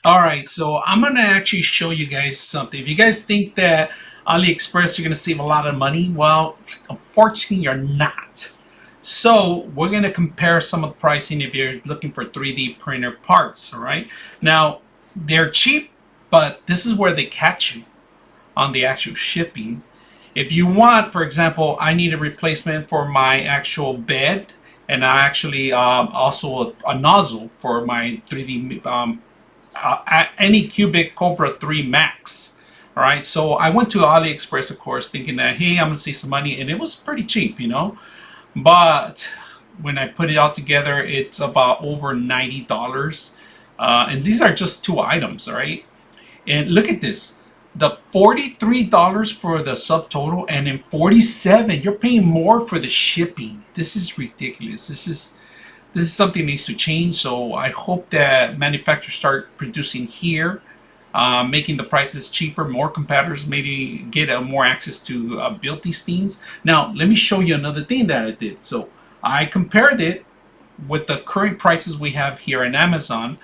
All right, so I'm gonna actually show you guys something. If you guys think that AliExpress you're gonna save a lot of money, well, unfortunately you're not. So we're gonna compare some of the pricing if you're looking for 3D printer parts. All right, now they're cheap, but this is where they catch you on the actual shipping. If you want, for example, I need a replacement for my actual bed, and I actually also a nozzle for my 3D any cubic Cobra 3 Max. All right, so I went to AliExpress, of course, thinking that hey, I'm gonna save some money, and it was pretty cheap, you know. But when I put it all together, it's about over $90, and these are just two items, all right. And look at this, the $43 for the subtotal, and then 47, you're paying more for the shipping. This is ridiculous. This is something that needs to change. So I hope that manufacturers start producing here, making the prices cheaper. More competitors maybe get more access to build these things. Now, let me show you another thing that I did. So I compared it with the current prices we have here in Amazon.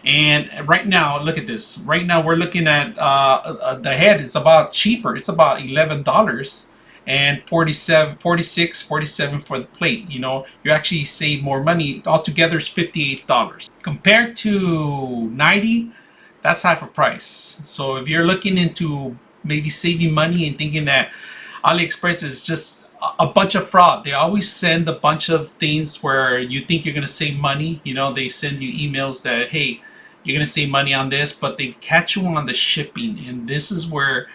And right now, look at this. Right now, we're looking at the head. It's about cheaper. It's about $11 and 47, 46, 47 for the plate. You know, you actually save more money. Altogether, it's $58 compared to 90. That's half a price. So if you're looking into maybe saving money and thinking that AliExpress is just a bunch of fraud. They always send a bunch of things where you think you're going to save money. You know, they send you emails that, hey, you're going to save money on this, but they catch you on the shipping. And this is where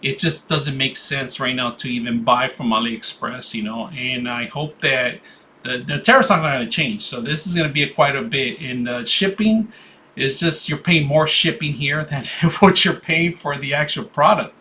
it just doesn't make sense right now to even buy from AliExpress, you know. And I hope that the tariffs are not going to change. So this is going to be quite a bit. In the shipping, is just you're paying more shipping here than what you're paying for the actual product.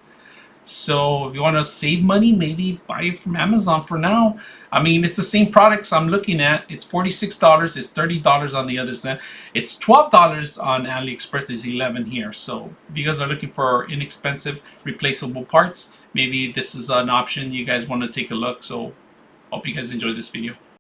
So if you want to save money, maybe buy it from Amazon for now. I mean, it's the same products I'm looking at. It's $46. It's $30 on the other side. It's $12 on AliExpress. It's 11 here. So if you guys are looking for inexpensive replaceable parts, maybe this is an option you guys want to take a look. So hope you guys enjoy this video.